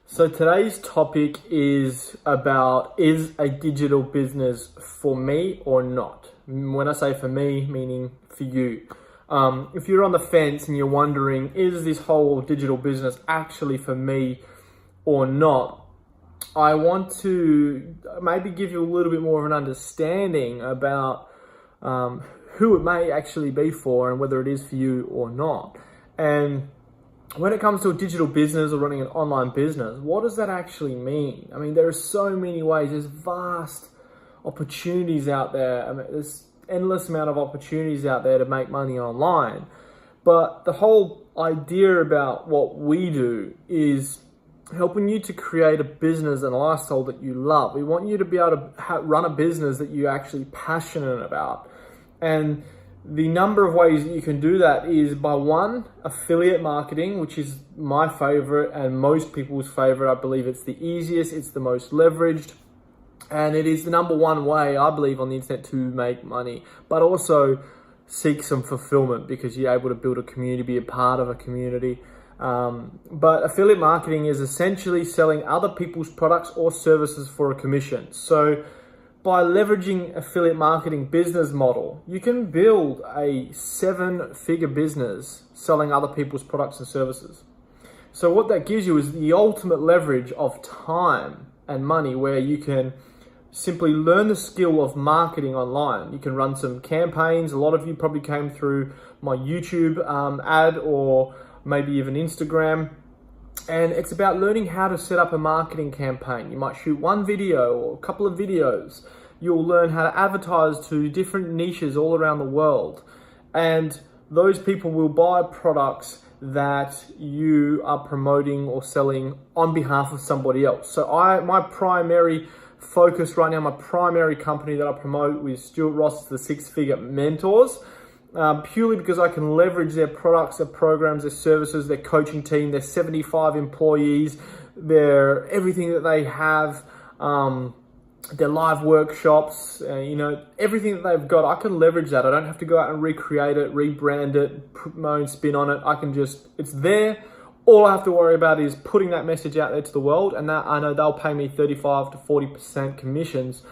So today's topic is about, is a digital business for me or not? When I say for me, meaning for you. If you're on the fence and you're wondering, is this whole digital business actually for me or not? I want to maybe give you a little bit more of an understanding about who it may actually be for and whether it is for you or not. And when it comes to a digital business or running an online business, what does that actually mean? I mean, there are so many ways. There's vast opportunities out there. I mean, there's endless amount of opportunities out there to make money online. But the whole idea about what we do is helping you to create a business and a lifestyle that you love. We want you to be able to run a business that you're actually passionate about. And the number of ways that you can do that is by one, affiliate marketing, which is my favorite and most people's favorite. I believe it's the easiest, it's the most leveraged, and it is the number one way, I believe, on the internet to make money, but also seek some fulfillment because you're able to build a community, be a part of a community. But affiliate marketing is essentially selling other people's products or services for a commission. So by leveraging affiliate marketing business model, you can build a 7-figure business selling other people's products and services. So what that gives you is the ultimate leverage of time and money, where you can simply learn the skill of marketing online. You can run some campaigns. A lot of you probably came through my YouTube ad or maybe even Instagram. And it's about learning how to set up a marketing campaign. You might shoot one video or a couple of videos. You'll learn how to advertise to different niches all around the world. And those people will buy products that you are promoting or selling on behalf of somebody else. So my primary focus right now, my primary company that I promote with Stuart Ross, the 6-Figure Mentors, purely because I can leverage their products, their programs, their services, their coaching team, their 75 employees, their everything that they have, their live workshops, everything that they've got. I can leverage that. I don't have to go out and recreate it, rebrand it, put my own spin on it. It's there. All I have to worry about is putting that message out there to the world, and that I know they'll pay me 35 to 40% commissions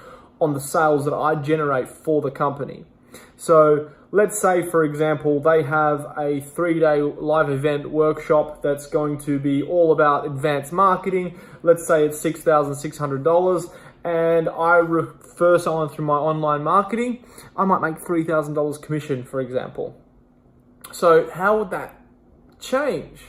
on the sales that I generate for the company. So let's say, for example, they have a 3-day live event workshop that's going to be all about advanced marketing. Let's say it's $6,600, and I refer someone through my online marketing. I might make $3,000 commission, for example. So how would that change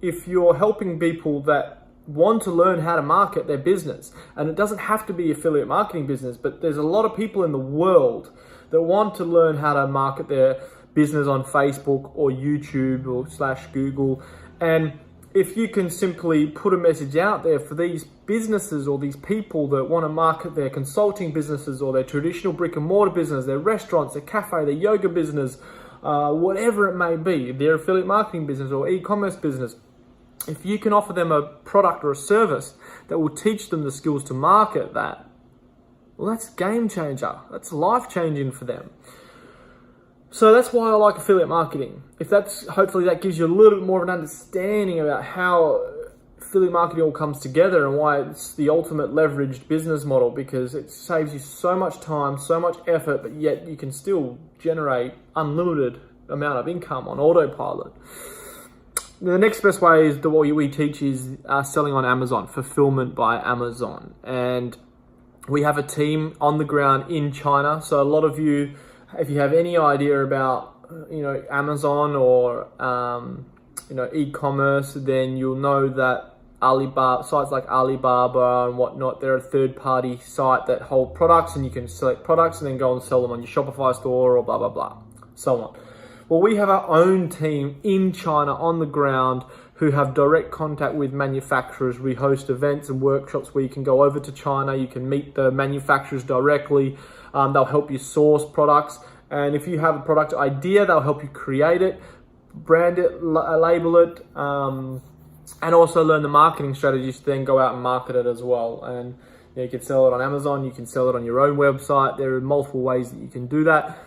if you're helping people that want to learn how to market their business? And it doesn't have to be affiliate marketing business, but there's a lot of people in the world that want to learn how to market their business on Facebook or YouTube or /Google. And if you can simply put a message out there for these businesses or these people that want to market their consulting businesses or their traditional brick and mortar business, their restaurants, their cafe, their yoga business, whatever it may be, their affiliate marketing business or e-commerce business, if you can offer them a product or a service that will teach them the skills to market that, well, that's game changer. That's life changing for them. So that's why I like affiliate marketing. Hopefully that gives you a little bit more of an understanding about how affiliate marketing all comes together and why it's the ultimate leveraged business model, because it saves you so much time, so much effort, but yet you can still generate unlimited amount of income on autopilot. The next best way is what we teach is selling on Amazon, fulfillment by Amazon. And we have a team on the ground in China. So a lot of you, if you have any idea about, Amazon or, e-commerce, then you'll know that sites like Alibaba and whatnot, they're a third-party site that hold products, and you can select products and then go and sell them on your Shopify store or blah, blah, blah, so on. Well, we have our own team in China on the ground who have direct contact with manufacturers. We host events and workshops where you can go over to China, you can meet the manufacturers directly. They'll help you source products. And if you have a product idea, they'll help you create it, brand it, label it, and also learn the marketing strategies to then go out and market it as well. And you can sell it on Amazon, you can sell it on your own website. There are multiple ways that you can do that.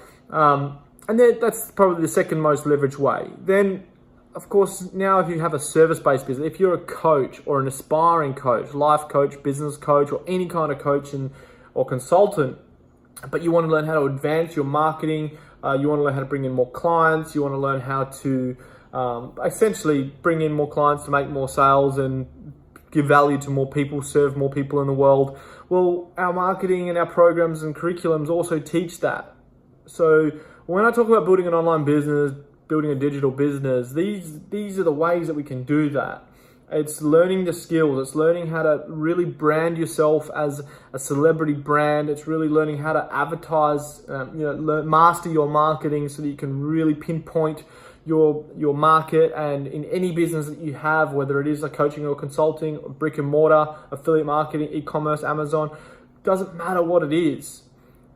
And then that's probably the second most leveraged way. Then of course, now if you have a service-based business, if you're a coach or an aspiring coach, life coach, business coach, or any kind of coach or consultant, but you want to learn how to advance your marketing, you want to learn how to bring in more clients, you want to learn how to essentially bring in more clients to make more sales and give value to more people, serve more people in the world. Well, our marketing and our programs and curriculums also teach that. So when I talk about building an online business, building a digital business, these are the ways that we can do that. It's learning the skills. It's learning how to really brand yourself as a celebrity brand. It's really learning how to advertise, master your marketing so that you can really pinpoint your market. And in any business that you have, whether it is a coaching or consulting, or brick and mortar, affiliate marketing, e-commerce, Amazon, doesn't matter what it is.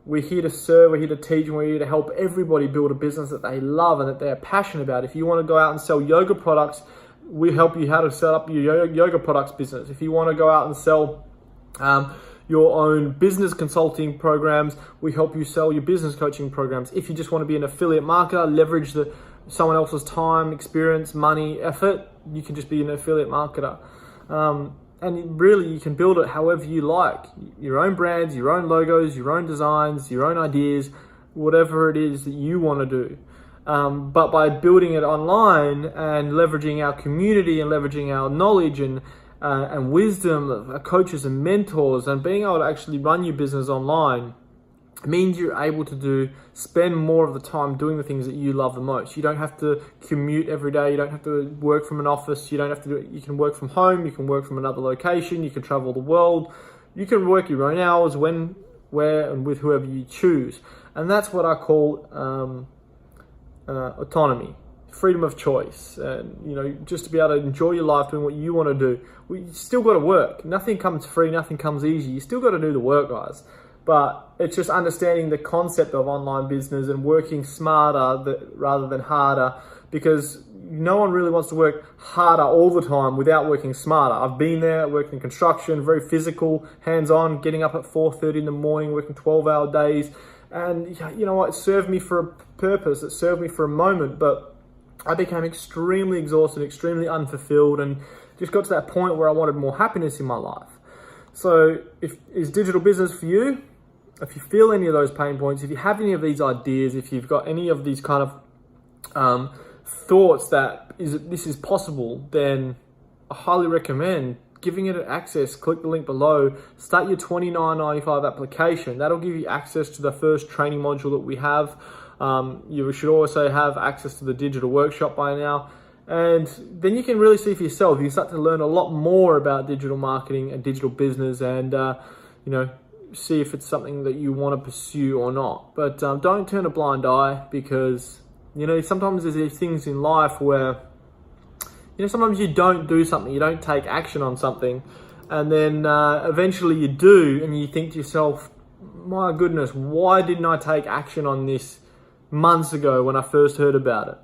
We're here to serve, we're here to teach, and we're here to help everybody build a business that they love and that they're passionate about. If you want to go out and sell yoga products, we help you how to set up your yoga products business. If you want to go out and sell your own business consulting programs, we help you sell your business coaching programs. If you just want to be an affiliate marketer, leverage someone else's time, experience, money, effort, you can just be an affiliate marketer. And really, you can build it however you like. Your own brands, your own logos, your own designs, your own ideas, whatever it is that you want to do. But by building it online and leveraging our community and leveraging our knowledge and wisdom of our coaches and mentors and being able to actually run your business online, means you're able to spend more of the time doing the things that you love the most. You don't have to commute every day. You don't have to work from an office. You don't have to do it. You can work from home. You can work from another location. You can travel the world. You can work your own hours when, where, and with whoever you choose. And that's what I call autonomy, freedom of choice, and just to be able to enjoy your life doing what you want to do. You still got to work. Nothing comes free. Nothing comes easy. You still got to do the work, guys. But it's just understanding the concept of online business and working smarter rather than harder, because no one really wants to work harder all the time without working smarter. I've been there, working in construction, very physical, hands-on, getting up at 4:30 in the morning, working 12-hour days. And you know what? It served me for a purpose. It served me for a moment, but I became extremely exhausted, extremely unfulfilled, and just got to that point where I wanted more happiness in my life. So is digital business for you? If you feel any of those pain points, if you have any of these ideas, if you've got any of these kind of thoughts that this is possible, then I highly recommend giving it access. Click the link below, start your $29.95 application. That'll give you access to the first training module that we have. You should also have access to the digital workshop by now. And then you can really see for yourself. You start to learn a lot more about digital marketing and digital business, and see if it's something that you want to pursue or not. But don't turn a blind eye, because sometimes there's these things in life where sometimes you don't do something, you don't take action on something, and then eventually you do, and you think to yourself, my goodness, why didn't I take action on this months ago when I first heard about it?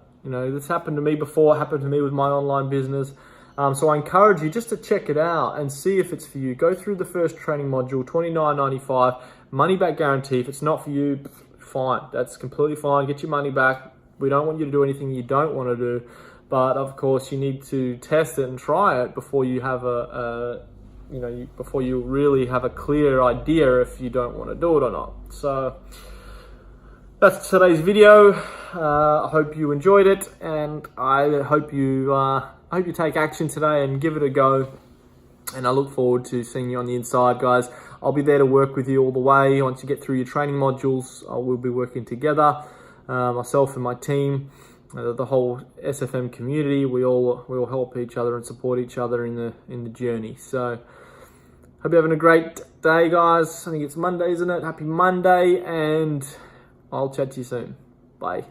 This happened to me before. It happened to me with my online business. So I encourage you just to check it out and see if it's for you. Go through the first training module, $29.95, money back guarantee. If it's not for you, fine. That's completely fine. Get your money back. We don't want you to do anything you don't want to do. But of course, you need to test it and try it before you have before you really have a clear idea if you don't want to do it or not. So that's today's video. I hope you enjoyed it, and I hope you take action today and give it a go. And I look forward to seeing you on the inside, guys. I'll be there to work with you all the way. Once you get through your training modules, we'll be working together, myself and my team, the whole SFM community. We all help each other and support each other in the journey. So hope you're having a great day, guys. I think it's Monday, isn't it? Happy Monday, and I'll chat to you soon. Bye.